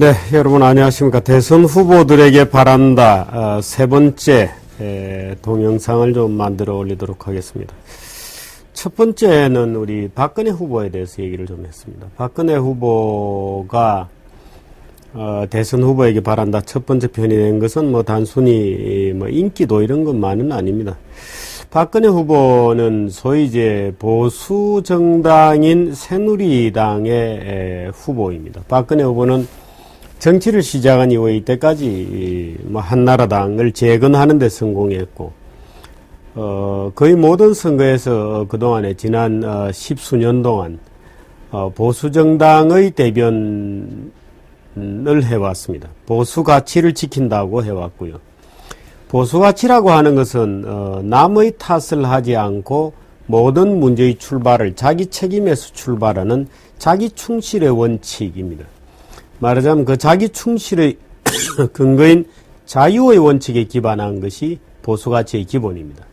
네, 여러분 안녕하십니까. 대선 후보들에게 바란다 세 번째 동영상을 좀 만들어 올리도록 하겠습니다. 첫 번째는 우리 박근혜 후보에 대해서 얘기를 좀 했습니다. 박근혜 후보가 대선 후보에게 바란다 첫 번째 편이 된 것은 단순히 인기도 이런 것만은 아닙니다. 박근혜 후보는 소위 이제 보수 정당인 새누리당의 후보입니다. 박근혜 후보는 정치를 시작한 이후에 이때까지 한나라당을 재건하는 데 성공했고, 거의 모든 선거에서 그동안에 지난 십수년 동안 보수정당의 대변을 해왔습니다. 보수 가치를 지킨다고 해왔고요. 보수 가치라고 하는 것은 남의 탓을 하지 않고 모든 문제의 출발을 자기 책임에서 출발하는 자기 충실의 원칙입니다. 말하자면 그 자기 충실의 근거인 자유의 원칙에 기반한 것이 보수가치의 기본입니다.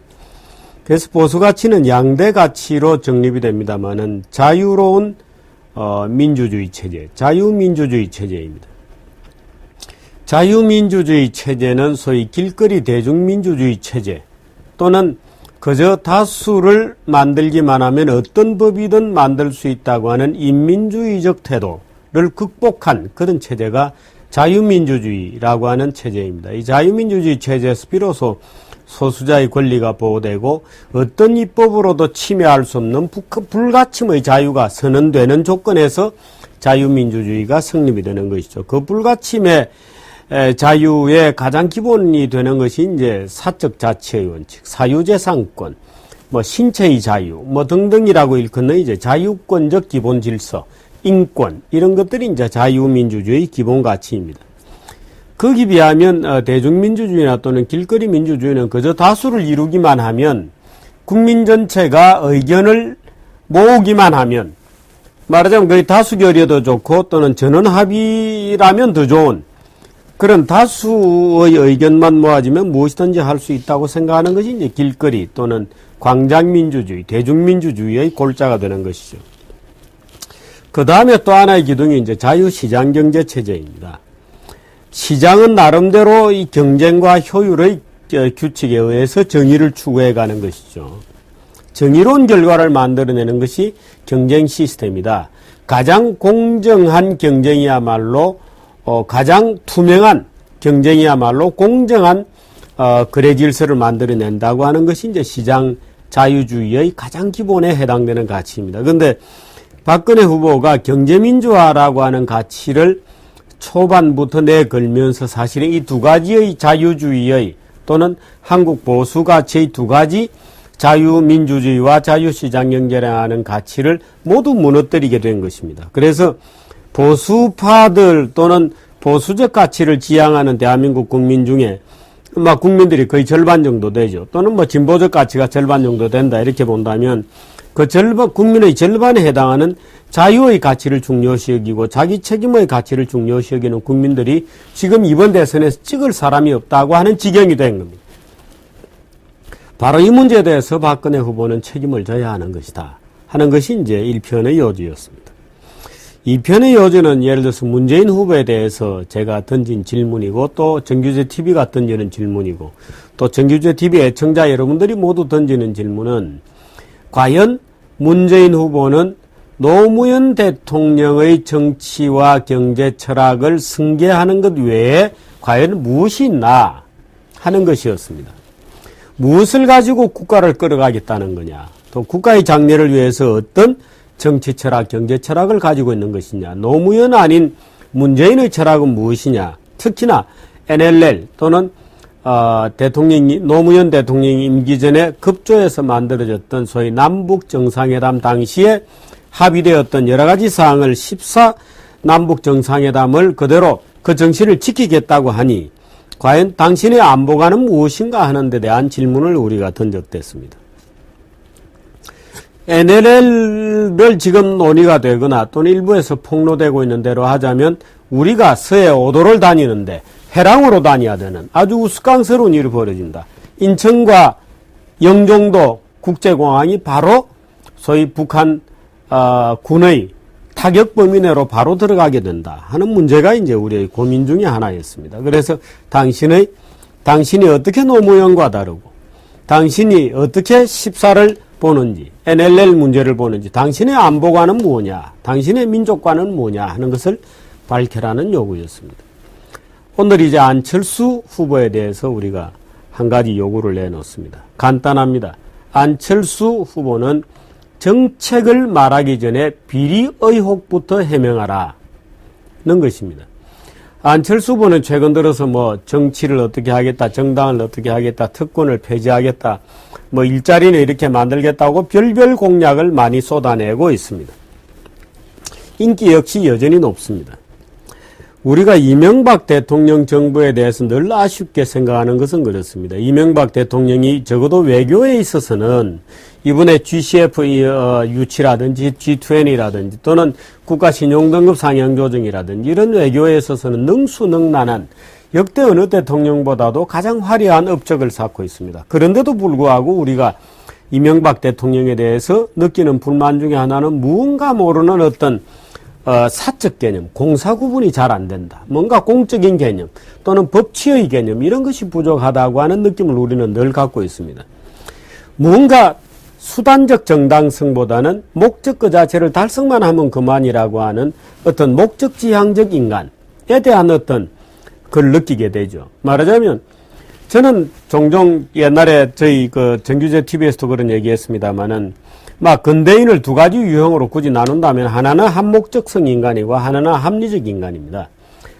그래서 보수가치는 양대 가치로 정립이 됩니다만은 자유로운 민주주의 체제, 자유민주주의 체제입니다. 자유민주주의 체제는 소위 길거리 대중민주주의 체제 또는 그저 다수를 만들기만 하면 어떤 법이든 만들 수 있다고 하는 인민주의적 태도를 극복한 그런 체제가 자유민주주의라고 하는 체제입니다. 이 자유민주주의 체제에서 비로소 소수자의 권리가 보호되고 어떤 입법으로도 침해할 수 없는 불가침의 자유가 선언되는 조건에서 자유민주주의가 성립이 되는 것이죠. 그 불가침의 자유의 가장 기본이 되는 것이 이제 사적 자치의 원칙, 사유재산권, 신체의 자유, 등등이라고 일컫는 이제 자유권적 기본 질서, 인권, 이런 것들이 이제 자유민주주의 기본 가치입니다. 거기에 비하면 대중민주주의나 또는 길거리 민주주의는 그저 다수를 이루기만 하면 국민 전체가 의견을 모으기만 하면 말하자면 거의 다수결이어도 좋고 또는 전원합의라면 더 좋은 그런 다수의 의견만 모아지면 무엇이든지 할 수 있다고 생각하는 것이 이제 길거리 또는 광장민주주의, 대중민주주의의 골자가 되는 것이죠. 그 다음에 또 하나의 기둥이 이제 자유시장경제 체제입니다. 시장은 나름대로 이 경쟁과 효율의 규칙에 의해서 정의를 추구해 가는 것이죠. 정의로운 결과를 만들어내는 것이 경쟁 시스템이다. 가장 공정한 경쟁이야말로 가장 투명한 경쟁이야말로 공정한 거래 질서를 만들어낸다고 하는 것이 이제 시장 자유주의의 가장 기본에 해당되는 가치입니다. 그런데 박근혜 후보가 경제민주화라고 하는 가치를 초반부터 내걸면서 사실은 이 두 가지의 자유주의의 또는 한국 보수 가치의 두 가지 자유민주주의와 자유시장경제라는 가치를 모두 무너뜨리게 된 것입니다. 그래서 보수파들 또는 보수적 가치를 지향하는 대한민국 국민 중에 국민들이 거의 절반 정도 되죠. 또는 진보적 가치가 절반 정도 된다 이렇게 본다면 그 국민의 절반에 해당하는 자유의 가치를 중요시 여기고 자기 책임의 가치를 중요시 여기는 국민들이 지금 이번 대선에서 찍을 사람이 없다고 하는 지경이 된 겁니다. 바로 이 문제에 대해서 박근혜 후보는 책임을 져야 하는 것이다 하는 것이 이제 1편의 요지였습니다. 2편의 요지는 예를 들어서 문재인 후보에 대해서 제가 던진 질문이고 또 정규제 TV가 던지는 질문이고 또 정규제 TV 애청자 여러분들이 모두 던지는 질문은 과연 문재인 후보는 노무현 대통령의 정치와 경제 철학을 승계하는 것 외에 과연 무엇이 있나 하는 것이었습니다. 무엇을 가지고 국가를 끌어가겠다는 거냐, 또 국가의 장래를 위해서 어떤 정치 철학, 경제 철학을 가지고 있는 것이냐, 노무현 아닌 문재인의 철학은 무엇이냐, 특히나 NLL 또는 노무현 대통령이 임기 전에 급조해서 만들어졌던 소위 남북 정상회담 당시에 합의되었던 여러 가지 사항을 14 남북 정상회담을 그대로 그 정신을 지키겠다고 하니 과연 당신의 안보관은 무엇인가 하는 데 대한 질문을 우리가 던졌댔습니다. NLL을 지금 논의가 되거나 또는 일부에서 폭로되고 있는 대로 하자면 우리가 서해 5도를 다니는데 해랑으로 다녀야 되는 아주 우스꽝스러운 일이 벌어진다. 인천과 영종도 국제공항이 바로 소위 북한 군의 타격 범위 내로 바로 들어가게 된다 하는 문제가 이제 우리의 고민 중에 하나였습니다. 그래서 당신이 어떻게 노무현과 다르고 당신이 어떻게 14를 보는지 NLL 문제를 보는지 당신의 안보관은 뭐냐 당신의 민족관은 뭐냐 하는 것을 밝혀라는 요구였습니다. 오늘 이제 안철수 후보에 대해서 우리가 한 가지 요구를 내놓습니다. 간단합니다. 안철수 후보는 정책을 말하기 전에 비리 의혹부터 해명하라는 것입니다. 안철수 후보는 최근 들어서 뭐 정치를 어떻게 하겠다, 정당을 어떻게 하겠다, 특권을 폐지하겠다, 뭐 일자리는 이렇게 만들겠다고 별별 공약을 많이 쏟아내고 있습니다. 인기 역시 여전히 높습니다. 우리가 이명박 대통령 정부에 대해서 늘 아쉽게 생각하는 것은 그렇습니다. 이명박 대통령이 적어도 외교에 있어서는 이번에 GCF 유치라든지 G20라든지 또는 국가신용등급 상향 조정이라든지 이런 외교에 있어서는 능수능란한 역대 어느 대통령보다도 가장 화려한 업적을 쌓고 있습니다. 그런데도 불구하고 우리가 이명박 대통령에 대해서 느끼는 불만 중에 하나는 무언가 모르는 어떤 사적 개념, 공사 구분이 잘 안 된다. 뭔가 공적인 개념 또는 법치의 개념 이런 것이 부족하다고 하는 느낌을 우리는 늘 갖고 있습니다. 무언가 수단적 정당성보다는 목적 그 자체를 달성만 하면 그만이라고 하는 어떤 목적지향적 인간에 대한 어떤 그걸 느끼게 되죠. 말하자면 저는 종종 옛날에 저희 정규제 TV에서도 그런 얘기했습니다만은 막 근대인을 두 가지 유형으로 굳이 나눈다면 하나는 한목적성 인간이고 하나는 합리적 인간입니다.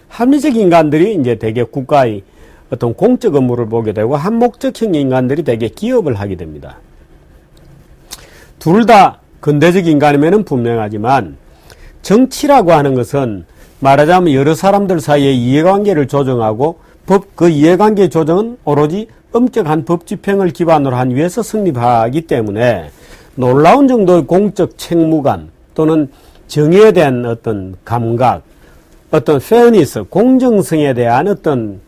합리적 인간들이 이제 대개 국가의 어떤 공적 업무를 보게 되고 한목적형 인간들이 대개 기업을 하게 됩니다. 둘 다 근대적 인간이면은 분명하지만 정치라고 하는 것은 말하자면 여러 사람들 사이의 이해관계를 조정하고 그 이해관계 조정은 오로지 엄격한 법 집행을 기반으로 한 위에서 성립하기 때문에 놀라운 정도의 공적 책무감 또는 정의에 대한 어떤 감각, 어떤 페어니스, 공정성에 대한 어떤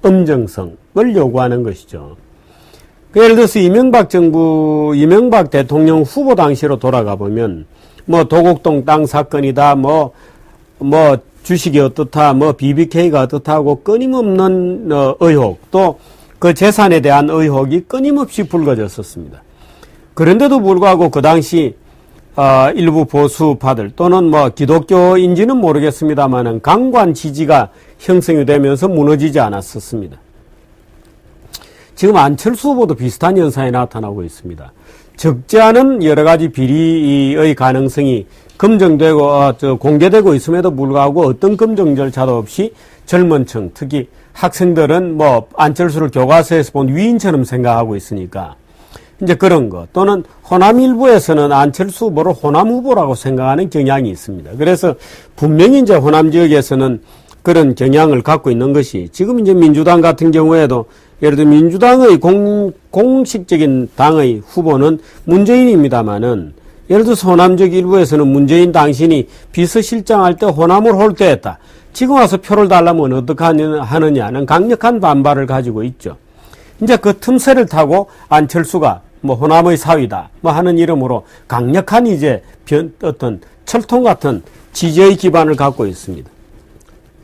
엄정성을 요구하는 것이죠. 예를 들어서 이명박 대통령 후보 당시로 돌아가 보면 뭐 도곡동 땅 사건이다, 뭐 주식이 어떻다, 뭐 BBK가 어떻다고 끊임없는 의혹, 또 그 재산에 대한 의혹이 끊임없이 불거졌었습니다. 그런데도 불구하고 그 당시 일부 보수파들 또는 뭐 기독교인지는 모르겠습니다만은 강관 지지가 형성이 되면서 무너지지 않았었습니다. 지금 안철수 후보도 비슷한 현상이 나타나고 있습니다. 적지 않은 여러 가지 비리의 가능성이 검증되고 공개되고 있음에도 불구하고 어떤 검증 절차도 없이 젊은 층, 특히 학생들은 뭐 안철수를 교과서에서 본 위인처럼 생각하고 있으니까 이제 그런 것 또는 호남 일부에서는 안철수 후보를 호남 후보라고 생각하는 경향이 있습니다. 그래서 분명히 이제 호남 지역에서는 그런 경향을 갖고 있는 것이 지금 이제 민주당 같은 경우에도 예를 들어 민주당의 공식적인 당의 후보는 문재인입니다만은 예를 들어서 호남 지역 일부에서는 문재인 당신이 비서실장 할 때 호남을 홀대했다. 지금 와서 표를 달라면 어떻게 하느냐는 강력한 반발을 가지고 있죠. 이제 그 틈새를 타고 안철수가 뭐 호남의 사위다 뭐 하는 이름으로 강력한 이제 어떤 철통 같은 지지의 기반을 갖고 있습니다.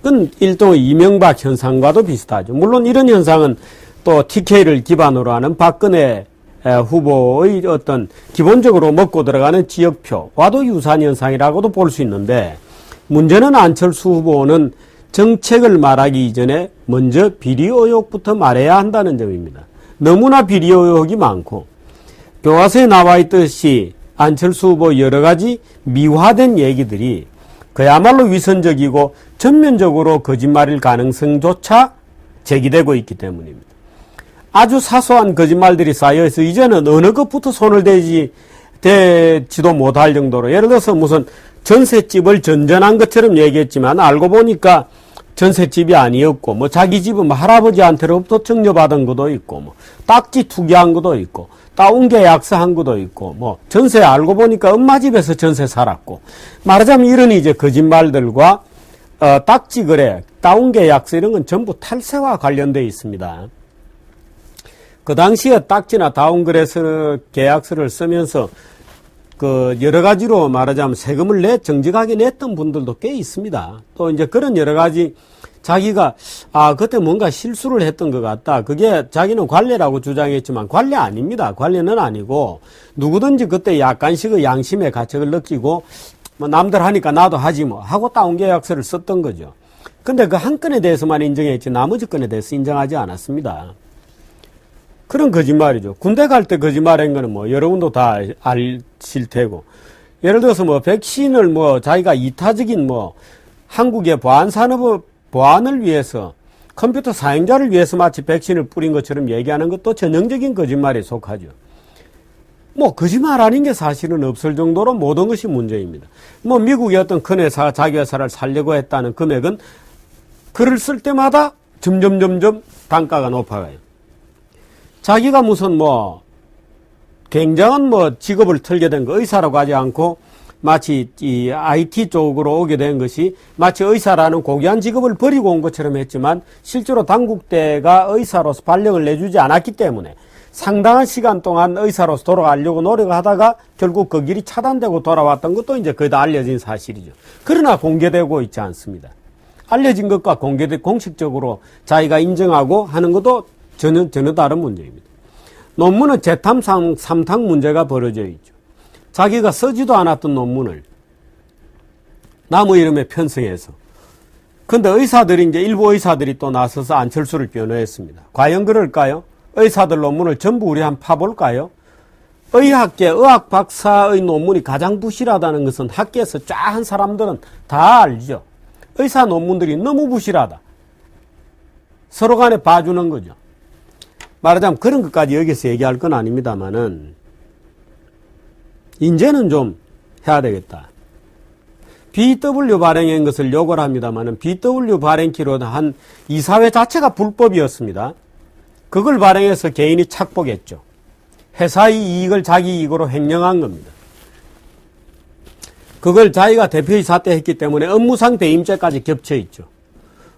그건 일종의 이명박 현상과도 비슷하죠. 물론 이런 현상은 또 TK를 기반으로 하는 박근혜 후보의 어떤 기본적으로 먹고 들어가는 지역표와도 유사한 현상이라고도 볼 수 있는데 문제는 안철수 후보는 정책을 말하기 이전에 먼저 비리 의혹부터 말해야 한다는 점입니다. 너무나 비리 의혹이 많고 교과서에 나와 있듯이 안철수 후보 여러 가지 미화된 얘기들이 그야말로 위선적이고 전면적으로 거짓말일 가능성조차 제기되고 있기 때문입니다. 아주 사소한 거짓말들이 쌓여서 이제는 어느 것부터 손을 대지도 못할 정도로 예를 들어서 무슨 전셋집을 전전한 것처럼 얘기했지만 알고 보니까 전셋집이 아니었고 뭐 자기 집은 뭐 할아버지한테로부터 증여받은 것도 있고 뭐 딱지 투기한 것도 있고 따온게 약서한 것도 있고 뭐 전세 알고 보니까 엄마 집에서 전세 살았고 말하자면 이런 이제 거짓말들과 딱지 거래, 따온게 약서 이런 건 전부 탈세와 관련되어 있습니다. 그 당시에 딱지나 다운그레스 계약서를 쓰면서 여러 가지로 말하자면 세금을 정직하게 냈던 분들도 꽤 있습니다. 또 이제 그런 여러 가지 자기가 그때 뭔가 실수를 했던 것 같다. 그게 자기는 관례라고 주장했지만 관례 아닙니다. 관례는 아니고 누구든지 그때 약간씩의 양심의 가책을 느끼고 뭐 남들 하니까 나도 하지 뭐 하고 다운계약서를 썼던 거죠. 근데 그 한 건에 대해서만 인정했지 나머지 건에 대해서 인정하지 않았습니다. 그런 거짓말이죠. 군대 갈 때 거짓말한 거는 뭐 여러분도 다 아실 테고, 예를 들어서 뭐 백신을 뭐 자기가 이타적인 뭐 한국의 보안을 위해서 컴퓨터 사용자를 위해서 마치 백신을 뿌린 것처럼 얘기하는 것도 전형적인 거짓말에 속하죠. 뭐 거짓말 아닌 게 사실은 없을 정도로 모든 것이 문제입니다. 뭐 미국의 어떤 큰 회사가 자기 회사를 살려고 했다는 금액은 글을 쓸 때마다 점점 단가가 높아가요. 자기가 무슨 뭐 굉장한 뭐 직업을 털게 된 거, 의사라고 하지 않고 마치 이 IT 쪽으로 오게 된 것이 마치 의사라는 고귀한 직업을 버리고 온 것처럼 했지만 실제로 당국대가 의사로서 발령을 내주지 않았기 때문에 상당한 시간 동안 의사로서 돌아가려고 노력하다가 결국 그 길이 차단되고 돌아왔던 것도 이제 거의 다 알려진 사실이죠. 그러나 공개되고 있지 않습니다. 알려진 것과 공식적으로 자기가 인정하고 하는 것도 전혀 다른 문제입니다. 논문은 재탐 삼탕 문제가 벌어져 있죠. 자기가 쓰지도 않았던 논문을 남의 이름에 편성해서. 근데 일부 의사들이 또 나서서 안철수를 변호했습니다. 과연 그럴까요? 의사들 논문을 전부 우리 한번 파볼까요? 의학계 의학 박사의 논문이 가장 부실하다는 것은 학계에서 쫙 한 사람들은 다 알죠. 의사 논문들이 너무 부실하다. 서로 간에 봐주는 거죠. 말하자면 그런 것까지 여기서 얘기할 건 아닙니다만은 이제는 좀 해야 되겠다. BW 발행한 것을 욕을 합니다만은 BW 발행키로 한 이사회 자체가 불법이었습니다. 그걸 발행해서 개인이 착복했죠. 회사의 이익을 자기 이익으로 횡령한 겁니다. 그걸 자기가 대표이사 때 했기 때문에 업무상 배임죄까지 겹쳐있죠.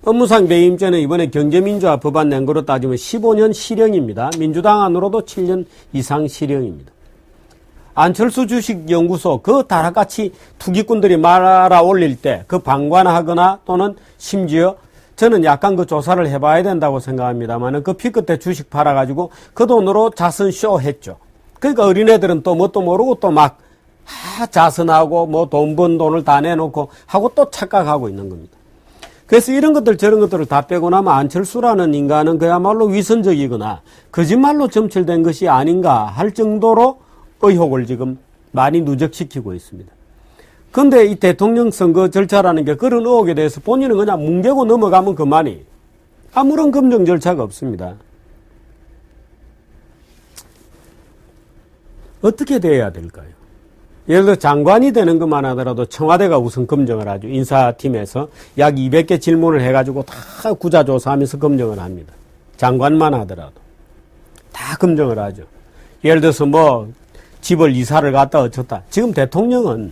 업무상 배임죄는 이번에 경제민주화 법안 낸 거로 따지면 15년 실형입니다. 민주당 안으로도 7년 이상 실형입니다. 안철수 주식연구소 그 다락같이 투기꾼들이 말아 올릴 때 그 방관하거나 또는 심지어 저는 약간 그 조사를 해봐야 된다고 생각합니다만 그 피크 때 주식 팔아가지고 그 돈으로 자선 쇼 했죠. 그러니까 어린애들은 또 뭣도 모르고 또 막 자선하고 뭐 돈 번 돈을 다 내놓고 하고 또 착각하고 있는 겁니다. 그래서 이런 것들 저런 것들을 다 빼고 나면 안철수라는 인간은 그야말로 위선적이거나 거짓말로 점철된 것이 아닌가 할 정도로 의혹을 지금 많이 누적시키고 있습니다. 그런데 이 대통령 선거 절차라는 게 그런 의혹에 대해서 본인은 그냥 뭉개고 넘어가면 그만이 아무런 검증 절차가 없습니다. 어떻게 돼야 될까요? 예를 들어 장관이 되는 것만 하더라도 청와대가 우선 검증을 하죠. 인사팀에서 약 200개 질문을 해가지고 다 구자조사하면서 검증을 합니다. 장관만 하더라도 다 검증을 하죠. 예를 들어서 뭐 집을 이사를 갔다 어쩌다. 지금 대통령은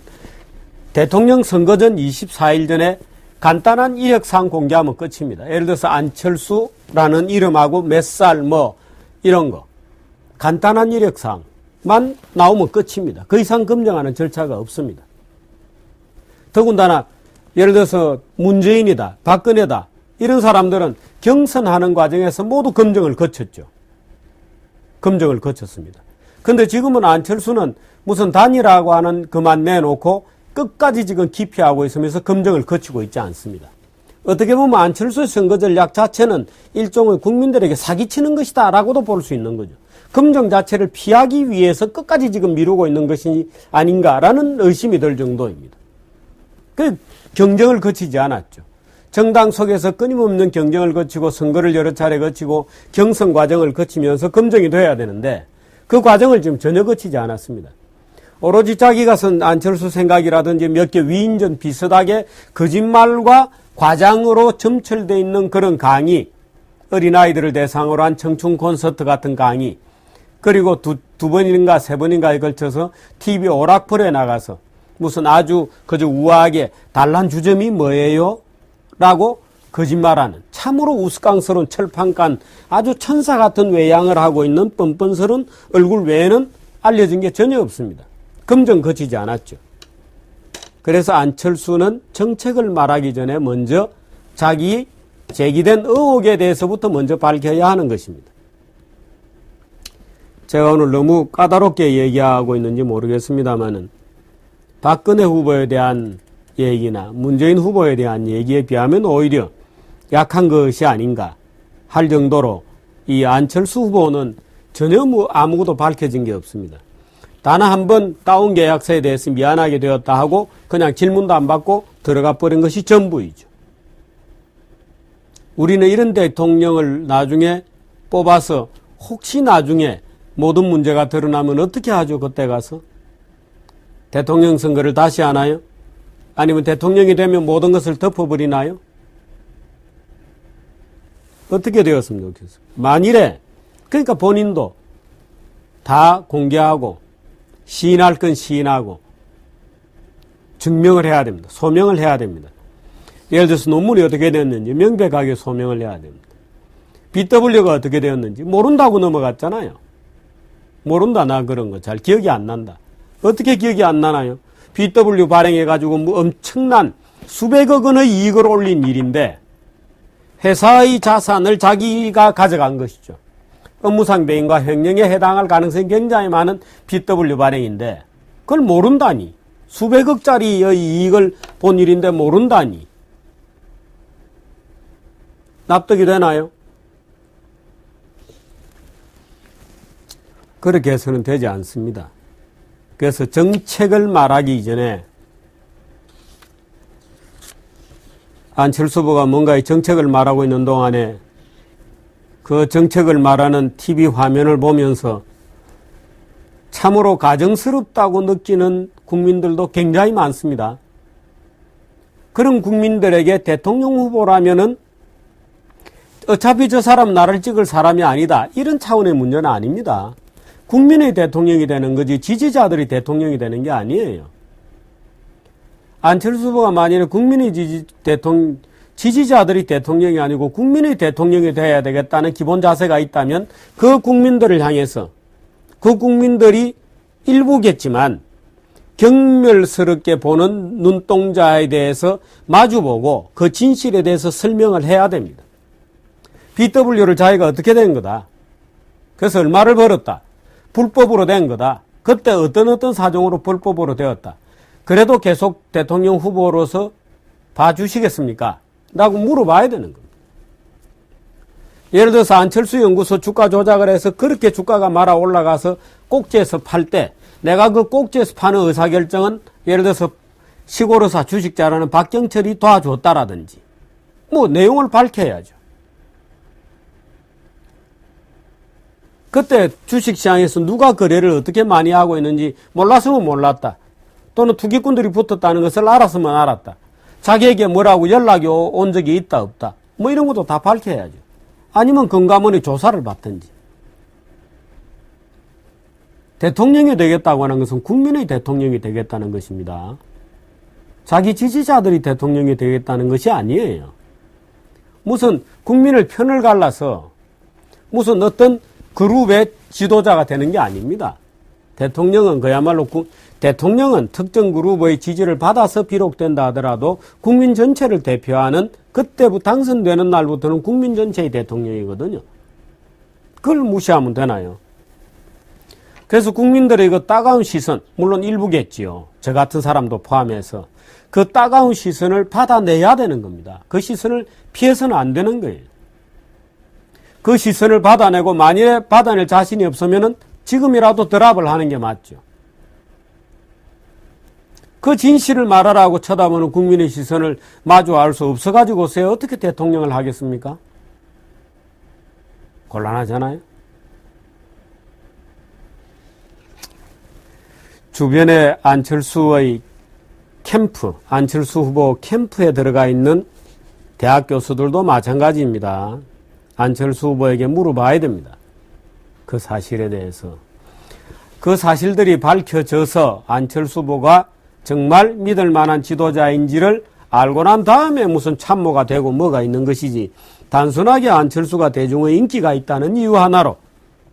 대통령 선거 전 24일 전에 간단한 이력사항 공개하면 끝입니다. 예를 들어서 안철수라는 이름하고 몇 살 뭐 이런 거 간단한 이력사항만 나오면 끝입니다. 그 이상 검증하는 절차가 없습니다. 더군다나 예를 들어서 문재인이다, 박근혜다 이런 사람들은 경선하는 과정에서 모두 검증을 거쳤죠. 검증을 거쳤습니다. 근데 지금은 안철수는 무슨 단일화라고 하는 그만 내놓고 끝까지 지금 기피하고 있으면서 검증을 거치고 있지 않습니다. 어떻게 보면 안철수의 선거 전략 자체는 일종의 국민들에게 사기치는 것이다 라고도 볼 수 있는 거죠. 검증 자체를 피하기 위해서 끝까지 지금 미루고 있는 것이 아닌가라는 의심이 들 정도입니다. 그 경쟁을 거치지 않았죠. 정당 속에서 끊임없는 경쟁을 거치고 선거를 여러 차례 거치고 경선 과정을 거치면서 검증이 돼야 되는데 그 과정을 지금 전혀 거치지 않았습니다. 오로지 자기가 쓴 안철수 생각이라든지 몇 개 위인전 비슷하게 거짓말과 과장으로 점철되어 있는 그런 강의, 어린아이들을 대상으로 한 청춘 콘서트 같은 강의, 그리고 두 번인가 세 번인가에 걸쳐서 TV 오락풀에 나가서 무슨 아주 그저 우아하게 단란 주점이 뭐예요? 라고 거짓말하는 참으로 우스꽝스러운 철판간 아주 천사 같은 외양을 하고 있는 뻔뻔스러운 얼굴 외에는 알려진 게 전혀 없습니다. 검증 거치지 않았죠. 그래서 안철수는 정책을 말하기 전에 먼저 자기 제기된 의혹에 대해서부터 먼저 밝혀야 하는 것입니다. 제가 오늘 너무 까다롭게 얘기하고 있는지 모르겠습니다만은 박근혜 후보에 대한 얘기나 문재인 후보에 대한 얘기에 비하면 오히려 약한 것이 아닌가 할 정도로 이 안철수 후보는 전혀 아무것도 밝혀진 게 없습니다. 단 한 번 다운 계약서에 대해서 미안하게 되었다 하고 그냥 질문도 안 받고 들어가 버린 것이 전부이죠. 우리는 이런 대통령을 나중에 뽑아서 혹시 나중에 모든 문제가 드러나면 어떻게 하죠? 그때 가서 대통령 선거를 다시 하나요? 아니면 대통령이 되면 모든 것을 덮어버리나요? 어떻게 되었으면 좋겠어요? 만일에 그러니까 본인도 다 공개하고 시인할 건 시인하고 증명을 해야 됩니다. 소명을 해야 됩니다. 예를 들어서 논문이 어떻게 되었는지 명백하게 소명을 해야 됩니다. BW가 어떻게 되었는지 모른다고 넘어갔잖아요. 모른다 나 그런 거 잘 기억이 안 난다. 어떻게 기억이 안 나나요? BW 발행해가지고 뭐 엄청난 수백억 원의 이익을 올린 일인데 회사의 자산을 자기가 가져간 것이죠. 업무상 배임과 횡령에 해당할 가능성이 굉장히 많은 BW 발행인데 그걸 모른다니. 수백억짜리의 이익을 본 일인데 모른다니. 납득이 되나요? 그렇게 해서는 되지 않습니다. 그래서 정책을 말하기 이전에 안철수 후보가 뭔가의 정책을 말하고 있는 동안에 그 정책을 말하는 TV 화면을 보면서 참으로 가정스럽다고 느끼는 국민들도 굉장히 많습니다. 그런 국민들에게 대통령 후보라면은 어차피 저 사람 나를 찍을 사람이 아니다. 이런 차원의 문제는 아닙니다. 국민의 대통령이 되는 거지 지지자들이 대통령이 되는 게 아니에요. 안철수 후보가 만일에 국민의 지지자들이 대통령이 아니고 국민의 대통령이 돼야 되겠다는 기본 자세가 있다면 그 국민들을 향해서 그 국민들이 일부겠지만 경멸스럽게 보는 눈동자에 대해서 마주보고 그 진실에 대해서 설명을 해야 됩니다. BW를 자기가 어떻게 된 거다. 그래서 얼마를 벌었다. 불법으로 된 거다. 그때 어떤 사정으로 불법으로 되었다. 그래도 계속 대통령 후보로서 봐주시겠습니까? 라고 물어봐야 되는 겁니다. 예를 들어서 안철수 연구소 주가 조작을 해서 그렇게 주가가 말아 올라가서 꼭지에서 팔 때 내가 그 꼭지에서 파는 의사결정은 예를 들어서 시골의사 주식자라는 박경철이 도와줬다라든지 뭐 내용을 밝혀야죠. 그때 주식시장에서 누가 거래를 어떻게 많이 하고 있는지 몰랐으면 몰랐다. 또는 투기꾼들이 붙었다는 것을 알았으면 알았다. 자기에게 뭐라고 연락이 온 적이 있다 없다. 뭐 이런 것도 다 밝혀야죠. 아니면 금감원이 조사를 받든지. 대통령이 되겠다고 하는 것은 국민의 대통령이 되겠다는 것입니다. 자기 지지자들이 대통령이 되겠다는 것이 아니에요. 무슨 국민을 편을 갈라서 무슨 어떤 그룹의 지도자가 되는 게 아닙니다. 대통령은 그야말로 대통령은 특정 그룹의 지지를 받아서 비록된다 하더라도 국민 전체를 대표하는 그때부터 당선되는 날부터는 국민 전체의 대통령이거든요. 그걸 무시하면 되나요? 그래서 국민들의 그 따가운 시선, 물론 일부겠지요. 저 같은 사람도 포함해서 그 따가운 시선을 받아내야 되는 겁니다. 그 시선을 피해서는 안 되는 거예요. 그 시선을 받아내고 만일에 받아낼 자신이 없으면은 지금이라도 드랍을 하는 게 맞죠. 그 진실을 말하라고 쳐다보는 국민의 시선을 마주할 수 없어가지고서야 어떻게 대통령을 하겠습니까? 곤란하잖아요. 주변에 안철수의 캠프, 안철수 후보 캠프에 들어가 있는 대학 교수들도 마찬가지입니다. 안철수 후보에게 물어봐야 됩니다. 그 사실에 대해서. 그 사실들이 밝혀져서 안철수 후보가 정말 믿을 만한 지도자인지를 알고 난 다음에 무슨 참모가 되고 뭐가 있는 것이지 단순하게 안철수가 대중의 인기가 있다는 이유 하나로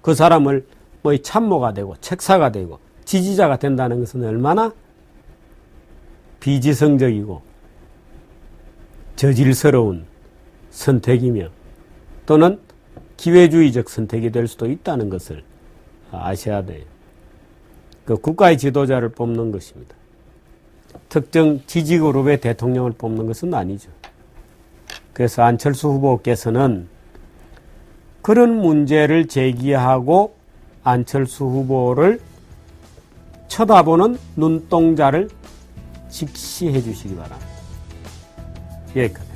그 사람을 뭐 참모가 되고 책사가 되고 지지자가 된다는 것은 얼마나 비지성적이고 저질스러운 선택이며 또는 기회주의적 선택이 될 수도 있다는 것을 아셔야 돼요. 그 국가의 지도자를 뽑는 것입니다. 특정 지지그룹의 대통령을 뽑는 것은 아니죠. 그래서 안철수 후보께서는 그런 문제를 제기하고 안철수 후보를 쳐다보는 눈동자를 직시해 주시기 바랍니다. 여기까지.